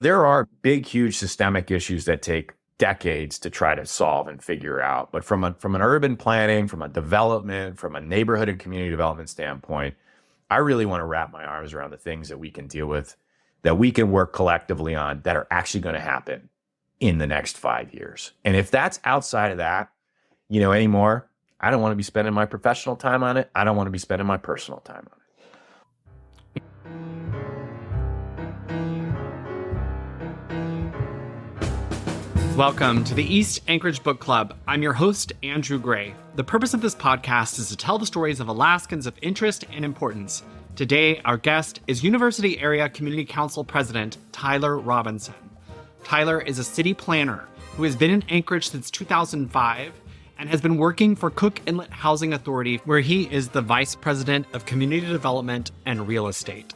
There are big, huge systemic issues that take decades to try to solve and figure out. But from an urban planning, from a development, from a neighborhood and community development standpoint, I really want to wrap my arms around the things that we can deal with, that we can work collectively on, that are actually going to happen in the next 5 years. And if that's outside of that, anymore, I don't want to be spending my professional time on it. I don't want to be spending my personal time on it. Welcome to the East Anchorage Book Club. I'm your host, Andrew Gray. The purpose of this podcast is to tell the stories of Alaskans of interest and importance. Today, our guest is University Area Community Council President Tyler Robinson. Tyler is a city planner who has been in Anchorage since 2005 and has been working for Cook Inlet Housing Authority, where he is the Vice President of Community Development and Real Estate.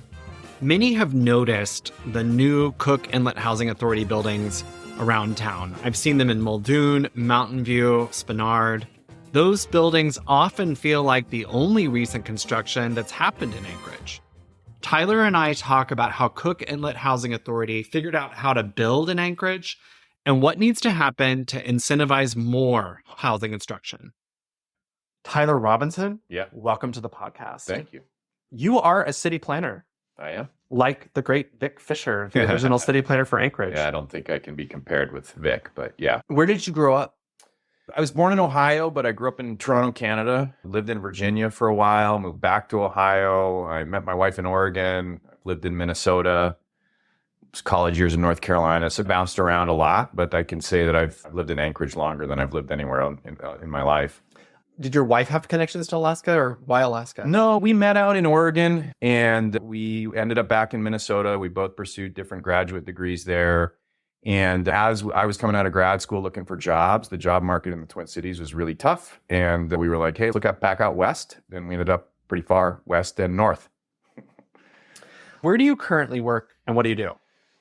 Many have noticed the new Cook Inlet Housing Authority buildings around town. I've seen them in Muldoon, Mountain View, Spenard. Those buildings often feel like the only recent construction that's happened in Anchorage. Tyler and I talk about how Cook Inlet Housing Authority figured out how to build in Anchorage and what needs to happen to incentivize more housing construction. Tyler Robinson, welcome to the podcast. Thank you. You are a city planner. I am. Like the great Vic Fisher, the original city planner for Anchorage. Yeah, I don't think I can be compared with Vic, but yeah. Where did you grow up? I was born in Ohio, but I grew up in Toronto, Canada. Lived in Virginia for a while, moved back to Ohio. I met my wife in Oregon, lived in Minnesota, college years in North Carolina. So bounced around a lot, but I can say that I've lived in Anchorage longer than I've lived anywhere else in my life. Did your wife have connections to Alaska, or why Alaska? No, we met out in Oregon and we ended up back in Minnesota. We both pursued different graduate degrees there. And as I was coming out of grad school looking for jobs, the job market in the Twin Cities was really tough. And we were like, hey, back out west. Then we ended up pretty far west and north. Where do you currently work and what do you do?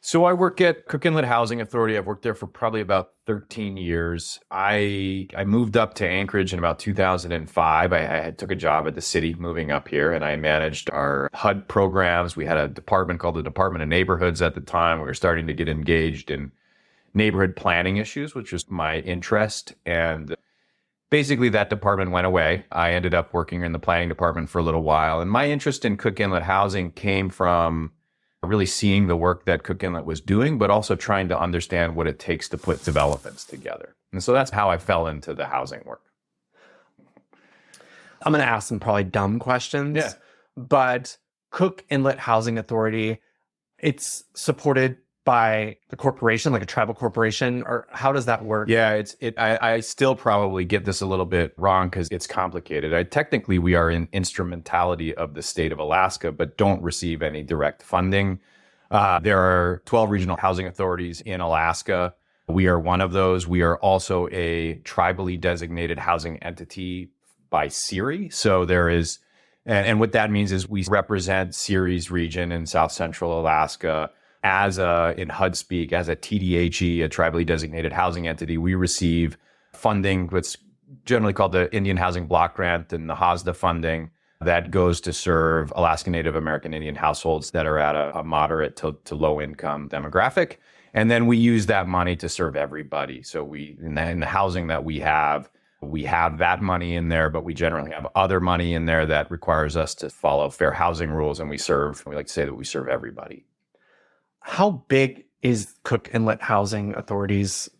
So I work at Cook Inlet Housing Authority. I've worked there for probably about 13 years. I moved up to Anchorage in about 2005. I took a job at the city moving up here, and I managed our HUD programs. We had a department called the Department of Neighborhoods at the time. We were starting to get engaged in neighborhood planning issues, which was my interest. And basically that department went away. I ended up working in the planning department for a little while. And my interest in Cook Inlet Housing came from really seeing the work that Cook Inlet was doing, but also trying to understand what it takes to put developments together. And so that's how I fell into the housing work. I'm going to ask some probably dumb questions, but Cook Inlet Housing Authority, it's supported by the corporation, like a tribal corporation, or how does that work? Yeah, I still probably get this a little bit wrong because it's complicated. Technically, we are in instrumentality of the state of Alaska, but don't receive any direct funding. There are 12 regional housing authorities in Alaska. We are one of those. We are also a tribally designated housing entity by CIHA. So there is, and what that means is we represent CIHA's region in South Central Alaska. In HUD speak, as a TDHE, a tribally designated housing entity, we receive funding, what's generally called the Indian Housing Block Grant and the HOSDA funding that goes to serve Alaska Native American Indian households that are at a moderate to low income demographic. And then we use that money to serve everybody. So in the housing that we have that money in there, but we generally have other money in there that requires us to follow fair housing rules. And we like to say that we serve everybody. How big is Cook Inlet Housing Authority's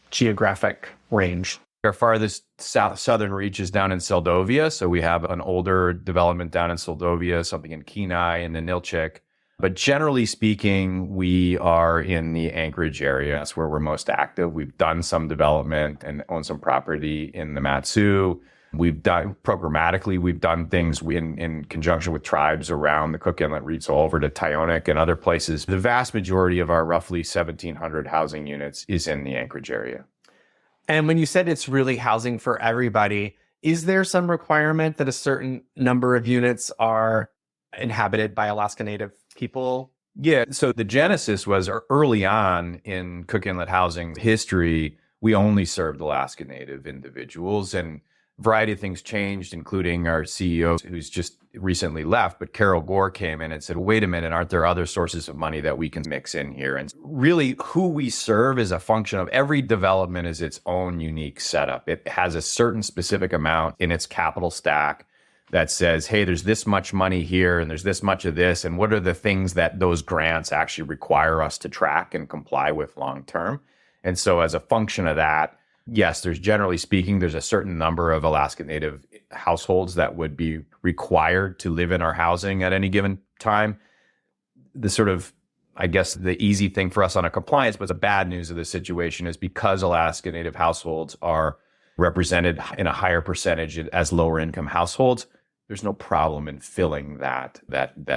geographic range? Our farthest southern reach is down in Seldovia. So we have an older development down in Seldovia, something in Kenai and in Nilchik. But generally speaking, we are in the Anchorage area. That's where we're most active. We've done some development and own some property in the Mat-Su. We've done things in conjunction with tribes around the Cook Inlet region, so over to Tyonek and other places. The vast majority of our roughly 1,700 housing units is in the Anchorage area. And when you said it's really housing for everybody, is there some requirement that a certain number of units are inhabited by Alaska Native people? Yeah, so the genesis was early on in Cook Inlet housing history, we only served Alaska Native individuals, and variety of things changed, including our CEO, who's just recently left, but Carol Gore came in and said, wait a minute, aren't there other sources of money that we can mix in here? And really who we serve is a function of every development is its own unique setup. It has a certain specific amount in its capital stack that says, hey, there's this much money here and there's this much of this. And what are the things that those grants actually require us to track and comply with long term? And so as a function of that, yes, there's generally speaking, there's a certain number of Alaska Native households that would be required to live in our housing at any given time. The sort of, I guess, the easy thing for us on a compliance, but the bad news of the situation is because Alaska Native households are represented in a higher percentage as lower income households, there's no problem in filling that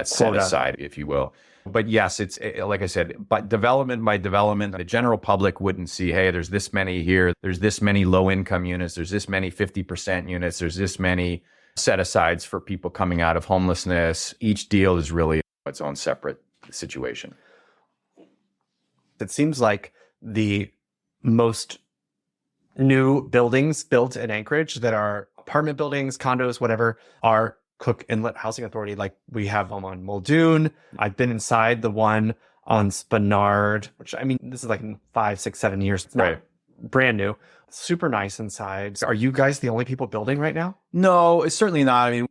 set aside, if you will. But yes, it's like I said, but development by development, the general public wouldn't see, hey, there's this many here, there's this many low income units, there's this many 50% units, there's this many set asides for people coming out of homelessness. Each deal is really its own separate situation. It seems like the most new buildings built in Anchorage that are apartment buildings, condos, whatever, are Cook Inlet Housing Authority. Like we have them on Muldoon. I've been inside the one on Spenard, which I mean, this is like in 5, 6, 7 years. It's not brand new. Super nice inside. Are you guys the only people building right now? No, it's certainly not. I mean,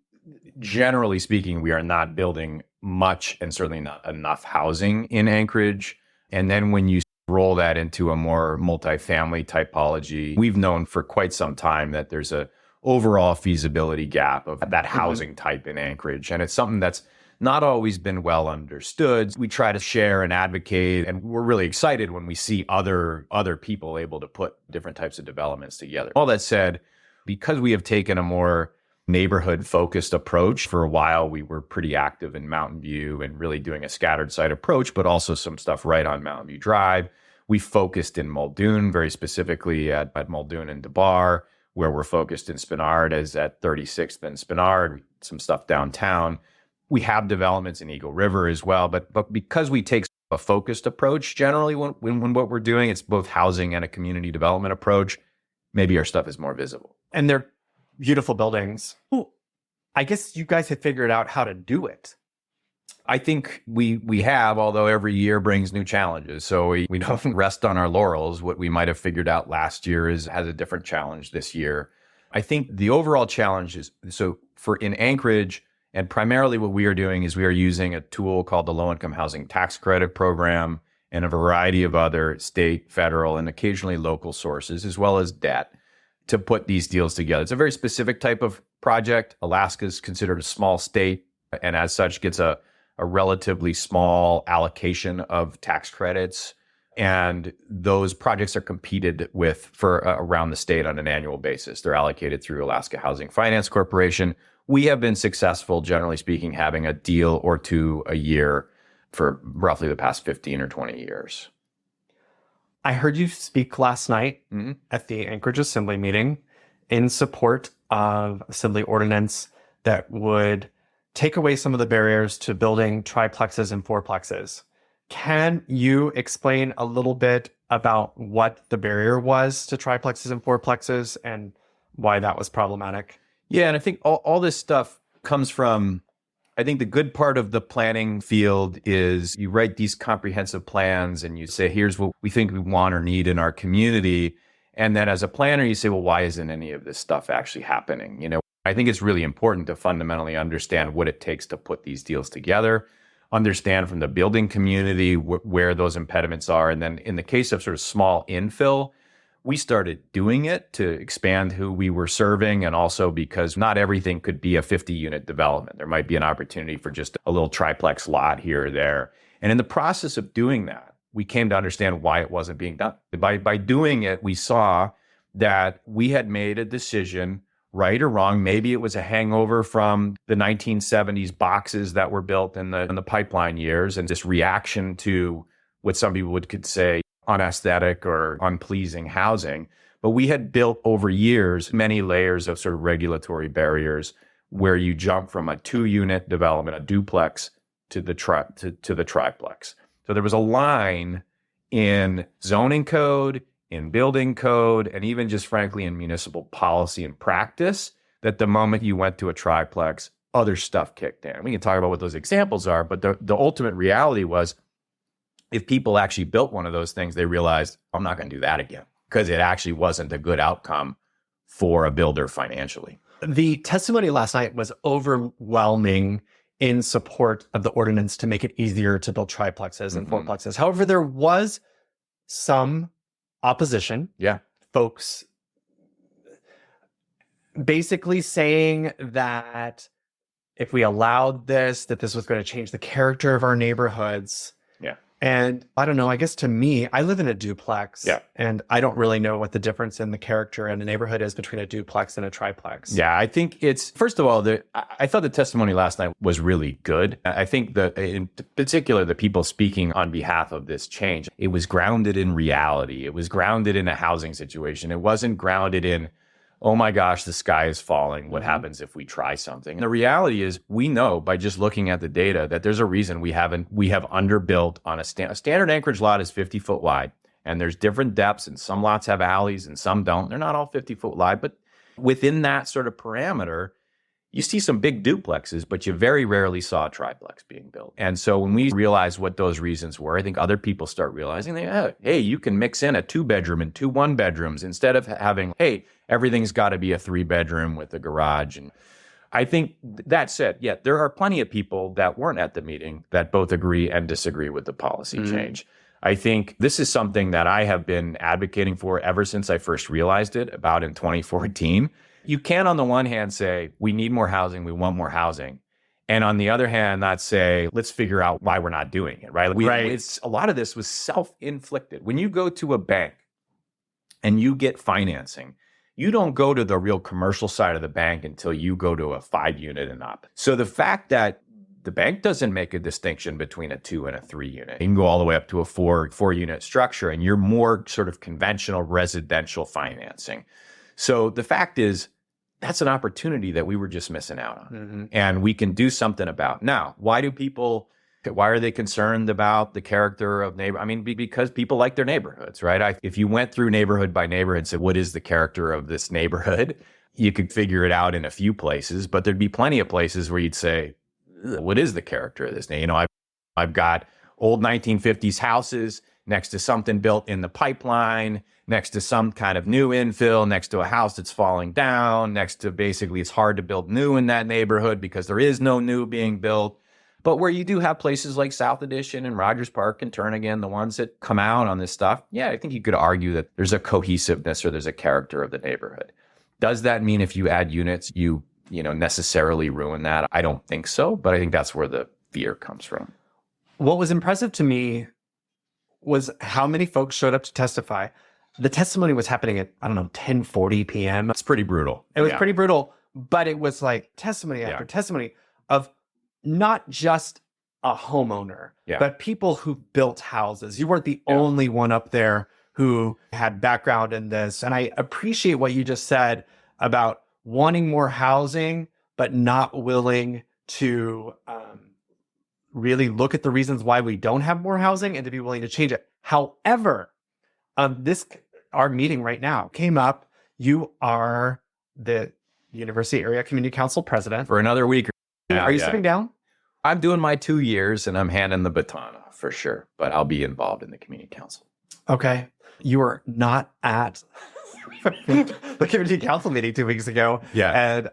generally speaking, we are not building much and certainly not enough housing in Anchorage. And then when you roll that into a more multifamily typology, we've known for quite some time that there's a overall feasibility gap of that housing type in Anchorage. And it's something that's not always been well understood. We try to share and advocate, and we're really excited when we see other people able to put different types of developments together. All that said, because we have taken a more neighborhood-focused approach, for a while we were pretty active in Mountain View and really doing a scattered site approach, but also some stuff right on Mountain View Drive. We focused in Muldoon, very specifically at Muldoon and DeBar, where we're focused in Spenard as at 36th and Spenard, some stuff downtown. We have developments in Eagle River as well, but because we take a focused approach, generally when what we're doing, it's both housing and a community development approach, maybe our stuff is more visible. And they're beautiful buildings. Well, I guess you guys have figured out how to do it. I think we have, although every year brings new challenges. So we don't rest on our laurels. What we might have figured out last year has a different challenge this year. I think the overall challenge is, so for in Anchorage, and primarily what we are doing is we are using a tool called the Low Income Housing Tax Credit Program and a variety of other state, federal, and occasionally local sources, as well as debt, to put these deals together. It's a very specific type of project. Alaska is considered a small state, and as such gets a relatively small allocation of tax credits. And those projects are competed with for around the state on an annual basis. They're allocated through Alaska Housing Finance Corporation. We have been successful, generally speaking, having a deal or two a year for roughly the past 15 or 20 years. I heard you speak last night at the Anchorage Assembly meeting in support of Assembly ordinance that would take away some of the barriers to building triplexes and fourplexes. Can you explain a little bit about what the barrier was to triplexes and fourplexes and why that was problematic? Yeah, and I think all this stuff comes from, I think the good part of the planning field is you write these comprehensive plans and you say, here's what we think we want or need in our community. And then as a planner, you say, well, why isn't any of this stuff actually happening? You know, I think it's really important to fundamentally understand what it takes to put these deals together, understand from the building community where those impediments are. And then in the case of sort of small infill, we started doing it to expand who we were serving, and also because not everything could be a 50-unit development. There might be an opportunity for just a little triplex lot here or there. And in the process of doing that, we came to understand why it wasn't being done. By doing it, we saw that we had made a decision, right or wrong. Maybe it was a hangover from the 1970s boxes that were built in the pipeline years, and this reaction to what some people could say unaesthetic or unpleasing housing. But we had built over years many layers of sort of regulatory barriers where you jump from a 2-unit development, a duplex, to the triplex. So there was a line in zoning code, in building code, and even just frankly in municipal policy and practice, that the moment you went to a triplex, other stuff kicked in. We can talk about what those examples are, but the ultimate reality was if people actually built one of those things, they realized, I'm not going to do that again, because it actually wasn't a good outcome for a builder financially. The testimony last night was overwhelming in support of the ordinance to make it easier to build triplexes and fourplexes. However, there was some opposition. Yeah. Folks basically saying that if we allowed this, that this was going to change the character of our neighborhoods. Yeah. And I don't know, I guess to me, I live in a duplex. Yeah. And I don't really know what the difference in the character in a neighborhood is between a duplex and a triplex. Yeah, I think it's, first of all, I thought the testimony last night was really good. I think that in particular, the people speaking on behalf of this change, it was grounded in reality. It was grounded in a housing situation. It wasn't grounded in, oh my gosh, the sky is falling. What happens if we try something? And the reality is, we know by just looking at the data that there's a reason we have underbuilt on a standard Anchorage lot is 50 foot wide. And there's different depths, and some lots have alleys and some don't. They're not all 50 foot wide, but within that sort of parameter, you see some big duplexes, but you very rarely saw a triplex being built. And so when we realized what those reasons were, I think other people start realizing that, hey, you can mix in a 2-bedroom and 2 1-bedrooms instead of having, hey, everything's got to be a 3-bedroom with a garage. And I think that said, yeah, there are plenty of people that weren't at the meeting that both agree and disagree with the policy change. I think this is something that I have been advocating for ever since I first realized it about in 2014. You can, on the one hand, say, we need more housing, we want more housing. And on the other hand, not say, let's figure out why we're not doing it, right? It's, a lot of this was self-inflicted. When you go to a bank and you get financing, you don't go to the real commercial side of the bank until you go to a 5-unit and up. So the fact that the bank doesn't make a distinction between a 2 and a 3 unit. You can go all the way up to a 4-unit structure, and you're more sort of conventional residential financing. So the fact is, that's an opportunity that we were just missing out on. And we can do something about. Now, why are they concerned about the character of neighbor? I mean, because people like their neighborhoods, right? If you went through neighborhood by neighborhood and said, what is the character of this neighborhood? You could figure it out in a few places, but there'd be plenty of places where you'd say, what is the character of this? You know, I've got old 1950s houses next to something built in the pipeline, next to some kind of new infill, next to a house that's falling down, next to basically it's hard to build new in that neighborhood because there is no new being built. But where you do have places like South Addition and Rogers Park and Turnagain, the ones that come out on this stuff, yeah, I think you could argue that there's a cohesiveness or there's a character of the neighborhood. Does that mean if you add units, you necessarily ruin that? I don't think so, but I think that's where the fear comes from. What was impressive to me was how many folks showed up to testify. The testimony was happening at, 10:40 p.m. It's pretty brutal. It was pretty brutal, but it was like testimony after testimony of not just a homeowner, but people who built houses. You weren't the only one up there who had background in this. And I appreciate what you just said about wanting more housing, but not willing to really look at the reasons why we don't have more housing and to be willing to change it. However, our meeting right now came up. You are the University Area Community Council president for another week. Are you stepping down? I'm doing my 2 years and I'm handing the baton off for sure, but I'll be involved in the community council. Okay. You were not at the community council meeting 2 weeks ago. Yeah. And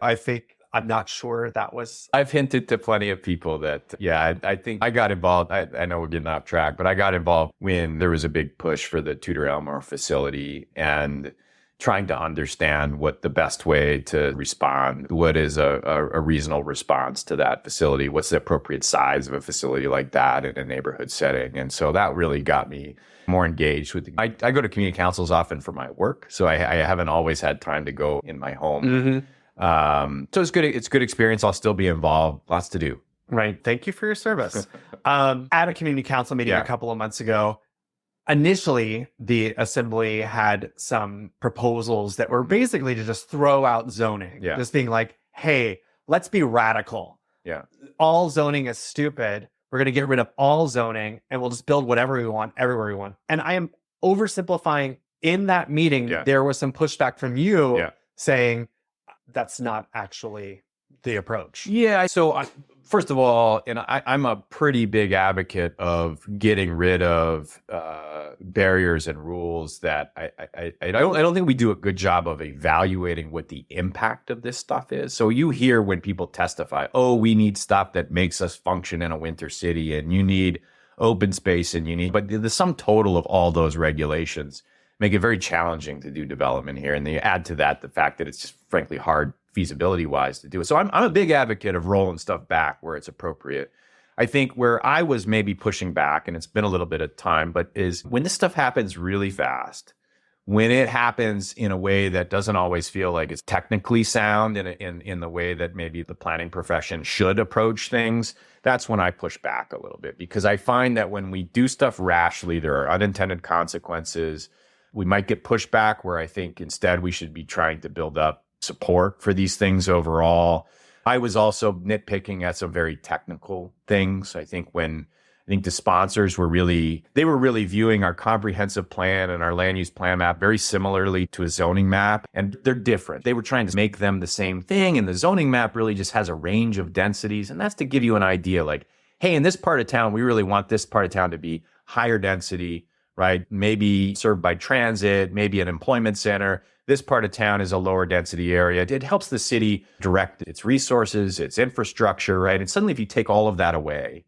I'm not sure that was... I've hinted to plenty of people that, I think I got involved. I know we're getting off track, but I got involved when there was a big push for the Tudor Elmore facility and trying to understand what the best way to respond, what is a reasonable response to that facility, what's the appropriate size of a facility like that in a neighborhood setting. And so that really got me more engaged with I go to community councils often for my work, so I haven't always had time to go in my home. So it's good. It's good experience. I'll still be involved. Lots to do. Right. Thank you for your service. At a community council meeting a couple of months ago, initially the assembly had some proposals that were basically to just throw out zoning. Just being like, hey, let's be radical. All zoning is stupid. We're going to get rid of all zoning and we'll just build whatever we want, everywhere we want. And I am oversimplifying in that meeting, Yeah. there was some pushback from you Yeah. saying that's not actually the approach. Yeah. So first of all, and I'm a pretty big advocate of getting rid of barriers and rules that I don't think we do a good job of evaluating what the impact of this stuff is. So you hear when people testify, oh, we need stuff that makes us function in a winter city, and you need open space, and you need, but the sum total of all those regulations make it very challenging to do development here. And then you add to that the fact that it's just frankly hard feasibility wise to do it. So I'm a big advocate of rolling stuff back where it's appropriate. I think where I was maybe pushing back, and it's been a little bit of time, but is when this stuff happens really fast, when it happens in a way that doesn't always feel like it's technically sound in the way that maybe the planning profession should approach things, that's when I push back a little bit, because I find that when we do stuff rashly, there are unintended consequences. We might get pushback where I think instead we should be trying to build up support for these things overall. I was also nitpicking at some very technical things. I think the sponsors were really viewing our comprehensive plan and our land use plan map very similarly to a zoning map, and they're different. They were trying to make them the same thing, and the zoning map really just has a range of densities, and that's to give you an idea like, hey, in this part of town, we really want this part of town to be higher density, right? Maybe served by transit, maybe an employment center. This part of town is a lower density area. It helps the city direct its resources, its infrastructure, right? And suddenly if you take all of that away,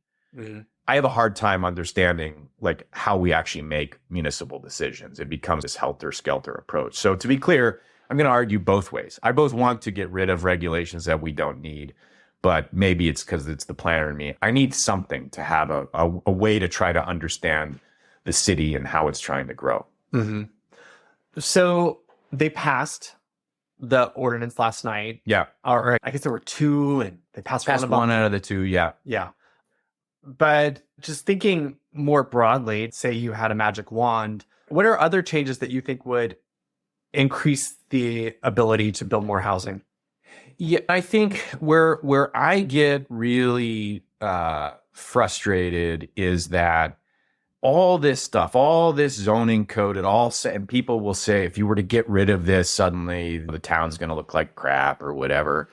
I have a hard time understanding like how we actually make municipal decisions. It becomes this helter-skelter approach. So to be clear, I'm going to argue both ways. I both want to get rid of regulations that we don't need, but maybe it's because it's the planner in me. I need something to have a way to try to understand the city and how it's trying to grow. Mm-hmm. So they passed the ordinance last night. Yeah. Or I guess there were two, and they passed one out of the two. Yeah. Yeah. But just thinking more broadly, say you had a magic wand, what are other changes that you think would increase the ability to build more housing? Yeah, I think where I get really frustrated is that all this stuff, all this zoning code, and people will say, if you were to get rid of this, suddenly the town's going to look like crap or whatever.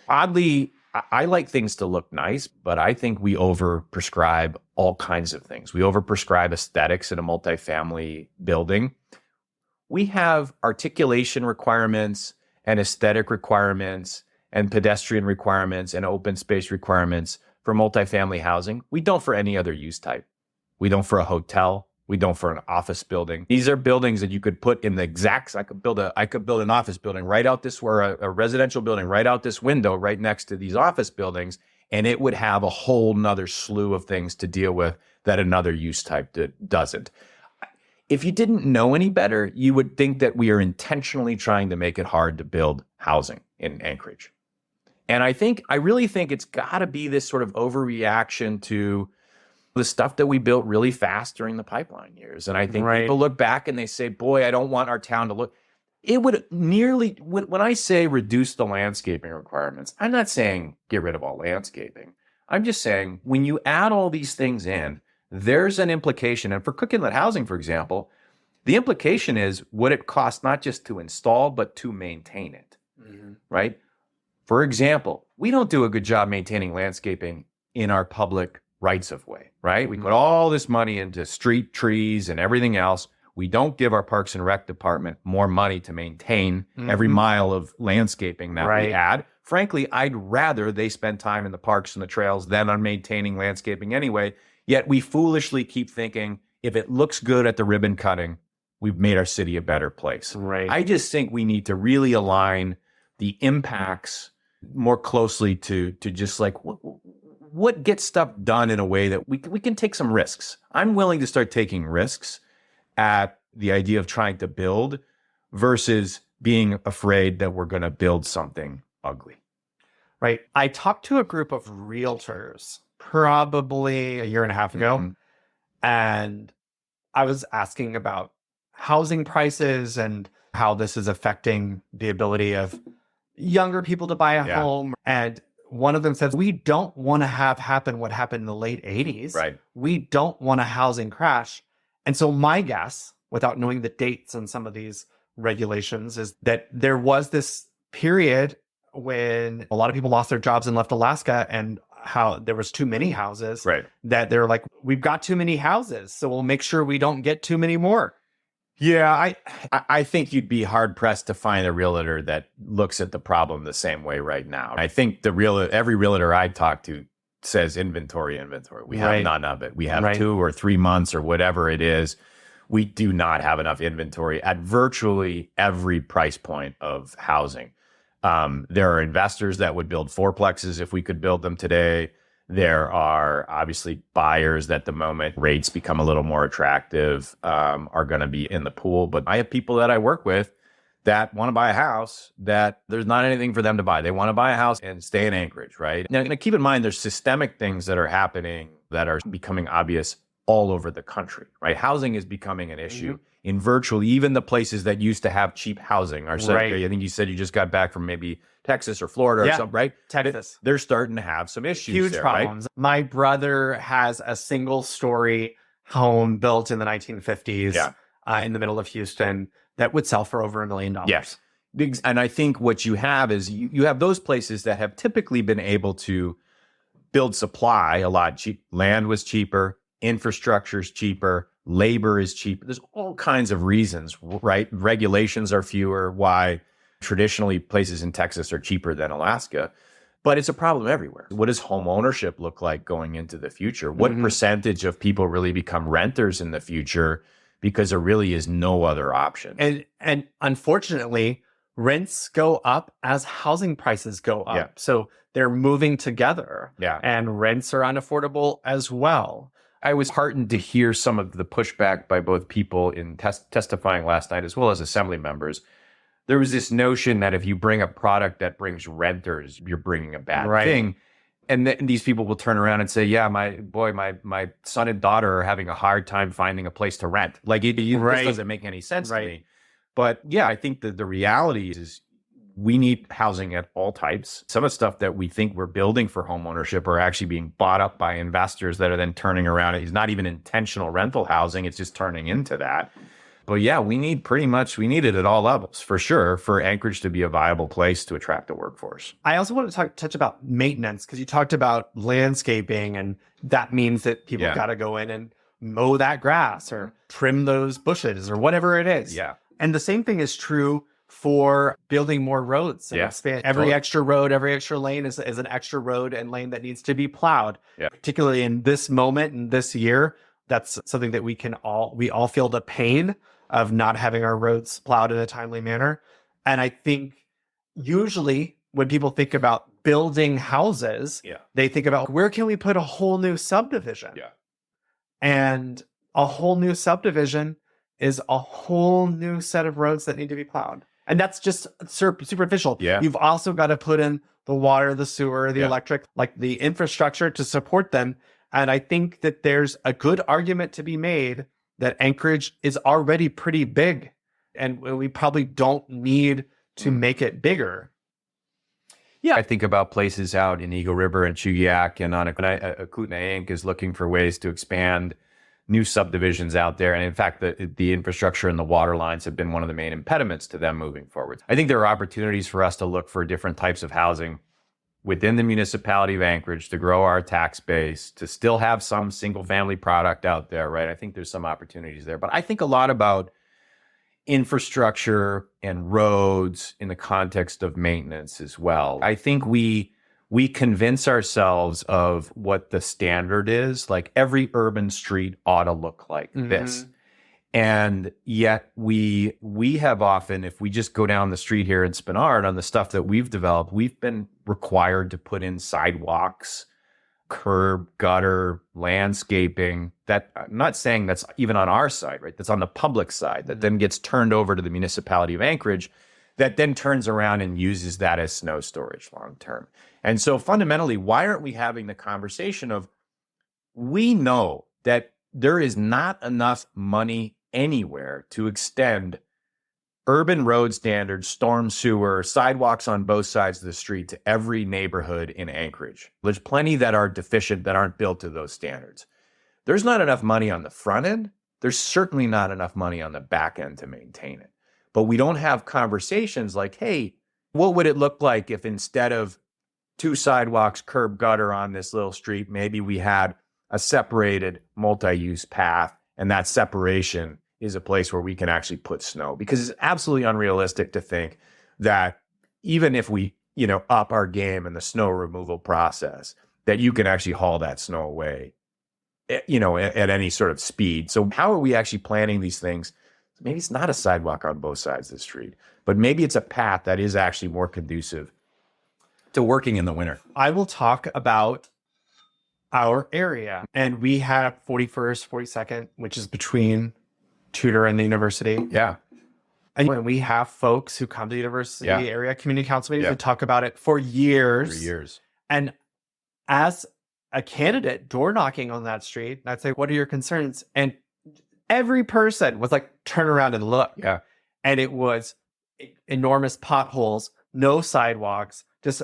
Oddly, I like things to look nice, but I think we overprescribe all kinds of things. We overprescribe aesthetics in a multifamily building. We have articulation requirements and aesthetic requirements and pedestrian requirements and open space requirements for multifamily housing. We don't for any other use type. We don't for a hotel. We don't for an office building. These are buildings that you could put in the exact. I could build an office building right out this, or a residential building right out this window, right next to these office buildings, and it would have a whole nother slew of things to deal with that another use type doesn't. If you didn't know any better, you would think that we are intentionally trying to make it hard to build housing in Anchorage. And I really think it's got to be this sort of overreaction to the stuff that we built really fast during the pipeline years. And I think people look back and they say, boy, I don't want our town to look. It would nearly, when I say reduce the landscaping requirements, I'm not saying get rid of all landscaping. I'm just saying when you add all these things in, there's an implication. And for Cook Inlet Housing, for example, the implication is what it costs not just to install, but to maintain it, right? For example, we don't do a good job maintaining landscaping in our public rights of way, right? We put all this money into street trees and everything else. We don't give our Parks and Rec department more money to maintain every mile of landscaping that we add. Frankly, I'd rather they spend time in the parks and the trails than on maintaining landscaping anyway. Yet we foolishly keep thinking if it looks good at the ribbon cutting, we've made our city a better place. Right. I just think we need to really align the impacts more closely to just like what gets stuff done in a way that we can take some risks. I'm willing to start taking risks at the idea of trying to build versus being afraid that we're going to build something ugly. Right. I talked to a group of realtors probably a year and a half ago, and I was asking about housing prices and how this is affecting the ability of younger people to buy a home. And one of them says, we don't want to have happen what happened in the late 80s. Right. We don't want a housing crash. And so my guess without knowing the dates on some of these regulations, is that there was this period when a lot of people lost their jobs and left Alaska, and how there was too many houses, Right. that they're like, we've got too many houses, so we'll make sure we don't get too many more. Yeah, I think you'd be hard pressed to find a realtor that looks at the problem the same way right now. I think every realtor I talk to says inventory. We have none of it. We have 2 or 3 months or whatever it is. We do not have enough inventory at virtually every price point of housing. There are investors that would build fourplexes if we could build them today. There are obviously buyers that the moment rates become a little more attractive are going to be in the pool. But I have people that I work with that want to buy a house that there's not anything for them to buy. They want to buy a house and stay in Anchorage, right? Now, keep in mind, there's systemic things that are happening that are becoming obvious all over the country, right? Housing is becoming an issue in virtually even the places that used to have cheap housing. I think you said you just got back from maybe Texas or Florida or something, right? Texas. They're starting to have some issues. Huge there, problems. Right? My brother has a single-story home built in the 1950s in the middle of Houston that would sell for over $1 million. Yes. And I think what you have is you have those places that have typically been able to build supply a lot cheap. Land was cheaper, infrastructure is cheaper, labor is cheaper. There's all kinds of reasons, right? Regulations are fewer, why traditionally places in Texas are cheaper than Alaska. But it's a problem everywhere. What does home ownership look like going into the future? What percentage of people really become renters in the future? Because there really is no other option. And unfortunately, rents go up as housing prices go up. Yeah. So they're moving together. Yeah. And rents are unaffordable as well. I was heartened to hear some of the pushback by both people in testifying last night as well as assembly members. There was this notion that if you bring a product that brings renters, you're bringing a bad thing. And these people will turn around and say, yeah, my son and daughter are having a hard time finding a place to rent. Like, this doesn't make any sense to me. But yeah, I think that the reality is we need housing at all types. Some of the stuff that we think we're building for homeownership are actually being bought up by investors that are then turning around. It's not even intentional rental housing. It's just turning into that. But yeah, we need it at all levels, for sure, for Anchorage to be a viable place to attract a workforce. I also want to touch about maintenance, because you talked about landscaping, and that means that people got to go in and mow that grass or trim those bushes or whatever it is. Yeah. And the same thing is true for building more roads and expand. Every extra road, every extra lane is an extra road and lane that needs to be plowed. Yeah. Particularly in this moment and this year, that's something that we all feel the pain of not having our roads plowed in a timely manner. And I think usually when people think about building houses, they think about, where can we put a whole new subdivision? Yeah. And a whole new subdivision is a whole new set of roads that need to be plowed. And that's just superficial. Yeah. You've also got to put in the water, the sewer, the electric, like the infrastructure to support them. And I think that there's a good argument to be made that Anchorage is already pretty big, and we probably don't need to make it bigger. Yeah, I think about places out in Eagle River and Chugiak, and on Kootenai Inc. is looking for ways to expand new subdivisions out there. And in fact, the infrastructure and the water lines have been one of the main impediments to them moving forward. I think there are opportunities for us to look for different types of housing within the municipality of Anchorage to grow our tax base, to still have some single family product out there, right? I think there's some opportunities there. But I think a lot about infrastructure and roads in the context of maintenance as well. I think we convince ourselves of what the standard is, like every urban street ought to look like this. And yet we have often, if we just go down the street here in Spenard on the stuff that we've developed, we've been required to put in sidewalks, curb, gutter, landscaping. That, I'm not saying that's even on our side, right? That's on the public side that then gets turned over to the municipality of Anchorage, that then turns around and uses that as snow storage long term. And so fundamentally, why aren't we having the conversation of, we know that there is not enough money anywhere to extend urban road standards, storm sewer, sidewalks on both sides of the street to every neighborhood in Anchorage. There's plenty that are deficient, that aren't built to those standards. There's not enough money on the front end there's certainly not enough money on the back end to maintain it. But we don't have conversations like, hey, what would it look like if instead of 2 sidewalks, curb gutter on this little street, maybe we had a separated multi-use path, and that separation is a place where we can actually put snow? Because it's absolutely unrealistic to think that even if we, up our game in the snow removal process, that you can actually haul that snow away, at any sort of speed. So how are we actually planning these things? Maybe it's not a sidewalk on both sides of the street, but maybe it's a path that is actually more conducive to working in the winter. I will talk about our area. And we have 41st, 42nd, which is between Tudor and the university. Yeah. And when we have folks who come to the university area community council meetings, we talk about it for years. For years. And as a candidate door knocking on that street, I'd say, what are your concerns? And every person was like, turn around and look. Yeah. And it was enormous potholes, no sidewalks, just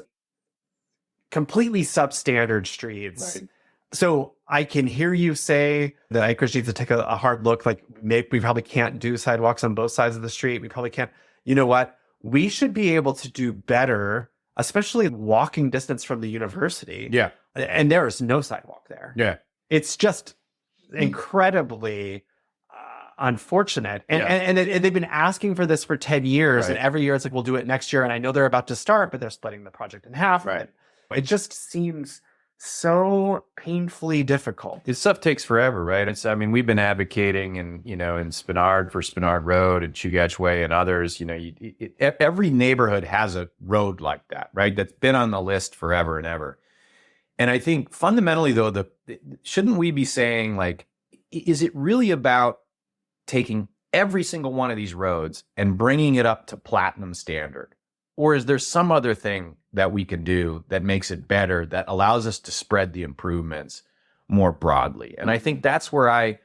completely substandard streets. Right. So I can hear you say that Anchorage needs to take a hard look. Like, maybe we probably can't do sidewalks on both sides of the street. We probably can't. You know what? We should be able to do better, especially walking distance from the university. Yeah. And there is no sidewalk there. Yeah. It's just incredibly unfortunate. And they've been asking for this for 10 years. Right. And every year it's like, we'll do it next year. And I know they're about to start, but they're splitting the project in half. Right. It just seems so painfully difficult. This stuff takes forever, right? We've been advocating in Spenard for Spenard Road and Chugach Way and others. Every neighborhood has a road like that, right? That's been on the list forever and ever. And I think fundamentally, though, shouldn't we be saying, like, is it really about taking every single one of these roads and bringing it up to platinum standard? Or is there some other thing that we can do that makes it better, that allows us to spread the improvements more broadly? And I think that's where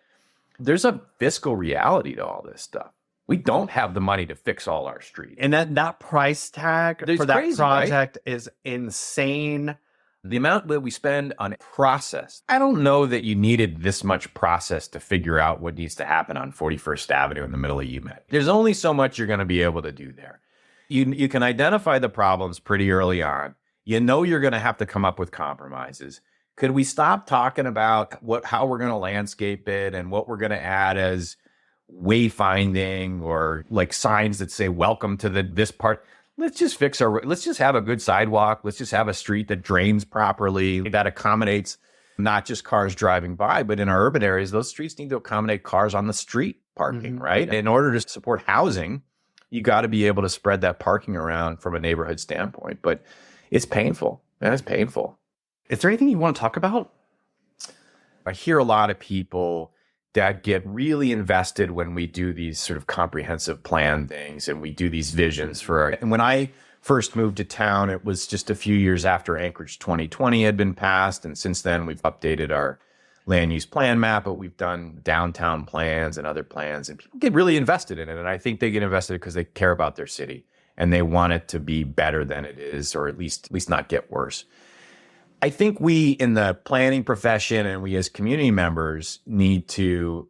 there's a fiscal reality to all this stuff. We don't have the money to fix all our streets. And that price tag for that crazy, project right? is insane. The amount that we spend on process. I don't know that you needed this much process to figure out what needs to happen on 41st Avenue in the middle of UMet. There's only so much you're going to be able to do there. You can identify the problems pretty early on. You're going to have to come up with compromises. Could we stop talking about how we're going to landscape it and what we're going to add as wayfinding or like signs that say welcome to this part? Let's just let's just have a good sidewalk. Let's just have a street that drains properly, that accommodates not just cars driving by, but in our urban areas, those streets need to accommodate cars on the street parking, right? In order to support housing, you got to be able to spread that parking around from a neighborhood standpoint. But it's painful. Man, it's painful. Is there anything you want to talk about? I hear a lot of people that get really invested when we do these sort of comprehensive plan things and we do these visions and when I first moved to town, it was just a few years after Anchorage 2020 had been passed. And since then, we've updated our land use plan map, but we've done downtown plans and other plans, and people get really invested in it. And I think they get invested because they care about their city and they want it to be better than it is, or at least not get worse. I think we in the planning profession and we as community members need to,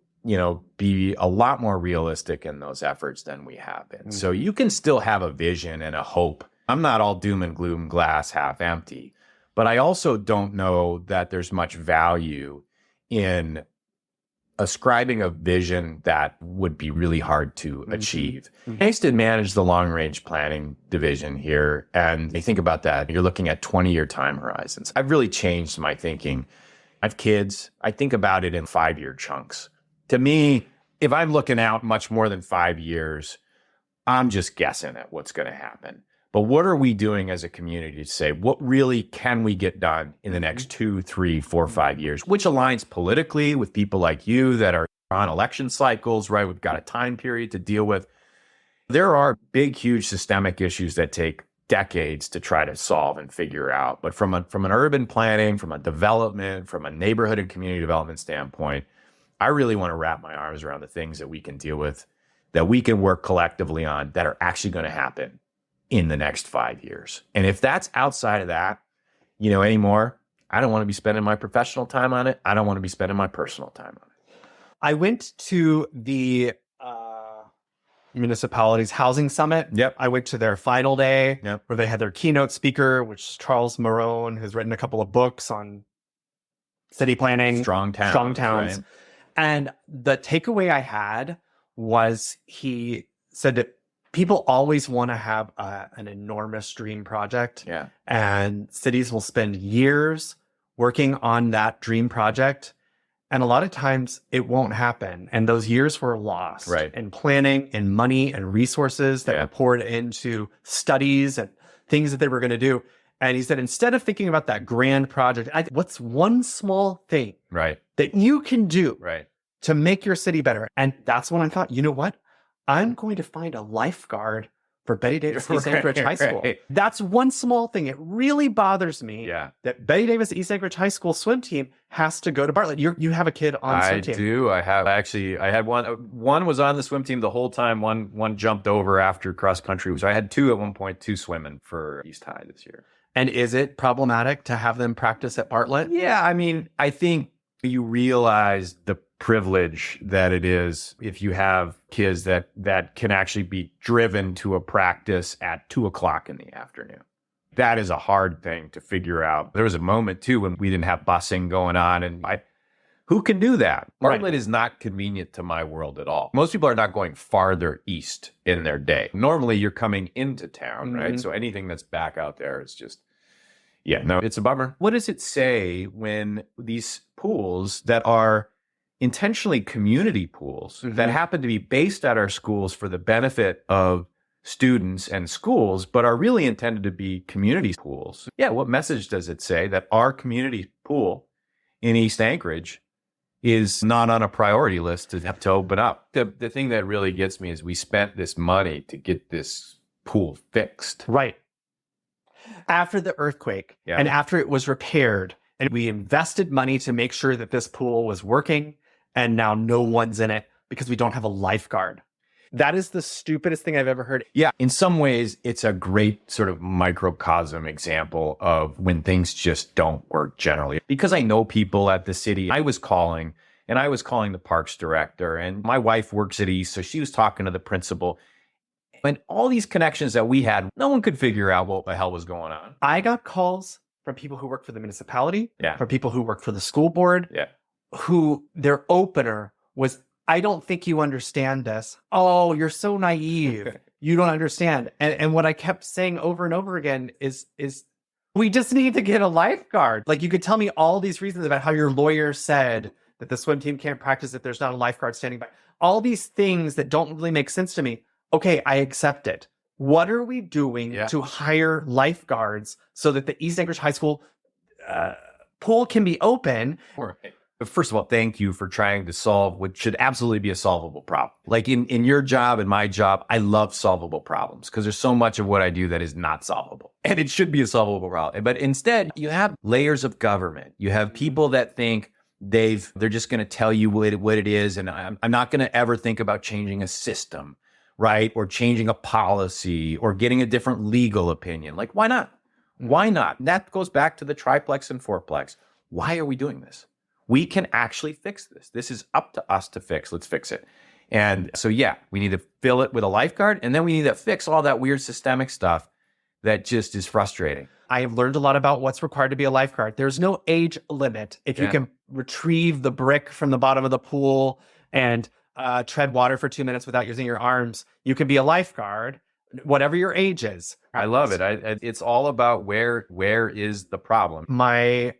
be a lot more realistic in those efforts than we have been. Mm-hmm. So you can still have a vision and a hope. I'm not all doom and gloom, glass half empty, but I also don't know that there's much value in ascribing a vision that would be really hard to achieve. Mm-hmm. I used to manage the long range planning division here. And you think about that, you're looking at 20-year time horizons. I've really changed my thinking. I have kids. I think about it in 5-year chunks. To me, if I'm looking out much more than 5 years, I'm just guessing at what's going to happen. But what are we doing as a community to say, what really can we get done in the next 2, 3, 4, 5 years, which aligns politically with people like you that are on election cycles, right? We've got a time period to deal with. There are big, huge systemic issues that take decades to try to solve and figure out. But from an urban planning, from a development, from a neighborhood and community development standpoint, I really want to wrap my arms around the things that we can deal with, that we can work collectively on, that are actually going to happen in the next 5 years. And if that's outside of that, anymore, I don't want to be spending my professional time on it. I don't want to be spending my personal time on it. I went to the municipalities housing summit. Yep. I went to their final day Yep. where they had their keynote speaker, which is Charles Marone, who's written a couple of books on city planning, Strong towns. Right? And the takeaway I had was he said that people always want to have an enormous dream project. Yeah. And cities will spend years working on that dream project. And a lot of times it won't happen. And those years were lost in planning and money and resources that were poured into studies and things that they were going to do. And he said, instead of thinking about that grand project, what's one small thing that you can do to make your city better? And that's when I thought, you know what? I'm going to find a lifeguard for Betty Davis East Anchorage High School. That's one small thing. It really bothers me that Betty Davis East Anchorage High School swim team has to go to Bartlett. You have a kid on swim team. I do. I had one. One was on the swim team the whole time. One jumped over after cross country. So I had two at one point, two swimming for East High this year. And is it problematic to have them practice at Bartlett? Yeah, I mean, I think you realize the privilege that it is if you have kids that can actually be driven to a practice at 2:00 in the afternoon. That is a hard thing to figure out. There was a moment too when we didn't have busing going on, and who can do that? Bartlett is not convenient to my world at all. Most people are not going farther east in their day. Normally you're coming into town, right? So anything that's back out there is just, it's a bummer. What does it say when these pools that are intentionally community pools that happen to be based at our schools for the benefit of students and schools, but are really intended to be community pools? Yeah, what message does it say that our community pool in East Anchorage is not on a priority list to have to open up? The thing that really gets me is we spent this money to get this pool fixed. Right. After the earthquake and after it was repaired, and we invested money to make sure that this pool was working, and now no one's in it because we don't have a lifeguard. That is the stupidest thing I've ever heard. Yeah, in some ways, it's a great sort of microcosm example of when things just don't work generally. Because I know people at the city, I was calling the parks director, and my wife works at East, so she was talking to the principal. And all these connections that we had, no one could figure out what the hell was going on. I got calls from people who work for the municipality, from people who work for the school board, who their opener was, I don't think you understand this. Oh, you're so naive. You don't understand. And what I kept saying over and over again is we just need to get a lifeguard. Like, you could tell me all these reasons about how your lawyer said that the swim team can't practice if there's not a lifeguard standing by. All these things that don't really make sense to me. Okay, I accept it. What are we doing to hire lifeguards so that the East Anchorage High School pool can be open? But first of all, thank you for trying to solve what should absolutely be a solvable problem. Like in your job and my job, I love solvable problems because there's so much of what I do that is not solvable. And it should be a solvable problem. But instead, you have layers of government. You have people that think they're just going to tell you what it is. And I'm not going to ever think about changing a system, right? Or changing a policy or getting a different legal opinion. Like, why not? Why not? And that goes back to the triplex and fourplex. Why are we doing this? We can actually fix this. This is up to us to fix. Let's fix it. And so, we need to fill it with a lifeguard, and then we need to fix all that weird systemic stuff that just is frustrating. I have learned a lot about what's required to be a lifeguard. There's no age limit. If you can retrieve the brick from the bottom of the pool and tread water for 2 minutes without using your arms, you can be a lifeguard, whatever your age is. I love it. It's all about where is the problem. My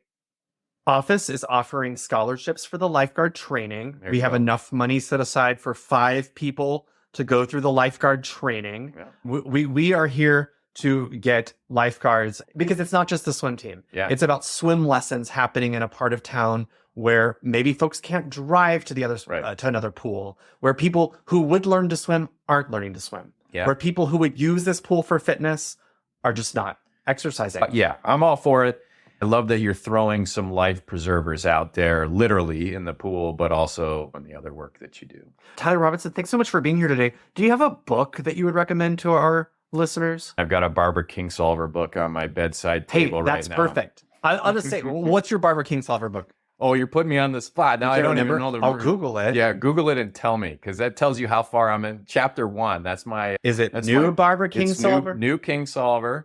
office is offering scholarships for the lifeguard training. We have enough money set aside for 5 people to go through the lifeguard training. Yeah. We are here to get lifeguards because it's not just the swim team. Yeah. It's about swim lessons happening in a part of town where maybe folks can't drive to the other to another pool, where people who would learn to swim aren't learning to swim, where people who would use this pool for fitness are just not exercising. I'm all for it. I love that you're throwing some life preservers out there, literally in the pool, but also on the other work that you do. Tyler Robinson, thanks so much for being here today. Do you have a book that you would recommend to our listeners? I've got a Barbara Kingsolver book on my bedside table right now. Hey, that's perfect. I'll just say, what's your Barbara Kingsolver book? Oh, you're putting me on the spot. Now I don't even know the I'll Google it. Yeah, Google it and tell me, because that tells you how far I'm in. Chapter 1. Is it new Barbara Kingsolver? New Kingsolver.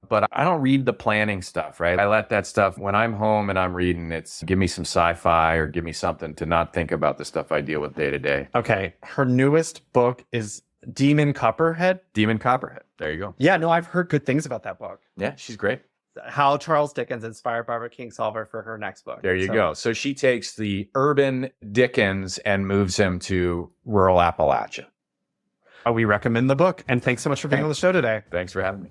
But I don't read the planning stuff, right? I let that stuff, when I'm home and I'm reading, it's give me some sci-fi or give me something to not think about the stuff I deal with day to day. Okay. Her newest book is Demon Copperhead. Demon Copperhead. There you go. Yeah, no, I've heard good things about that book. Yeah, she's great. How Charles Dickens inspired Barbara Kingsolver for her next book. There you go. So she takes the urban Dickens and moves him to rural Appalachia. We recommend the book. And thanks so much for being on the show today. Thanks for having me.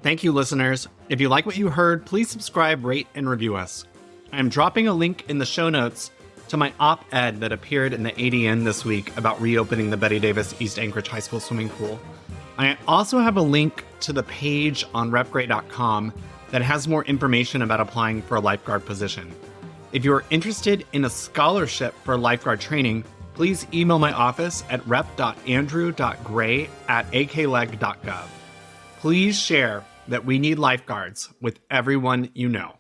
Thank you, listeners. If you like what you heard, please subscribe, rate, and review us. I'm dropping a link in the show notes to my op-ed that appeared in the ADN this week about reopening the Betty Davis East Anchorage High School swimming pool. I also have a link to the page on repgrade.com that has more information about applying for a lifeguard position. If you're interested in a scholarship for lifeguard training, please email my office at rep.andrew.gray@akleg.gov. Please share that we need lifeguards with everyone you know.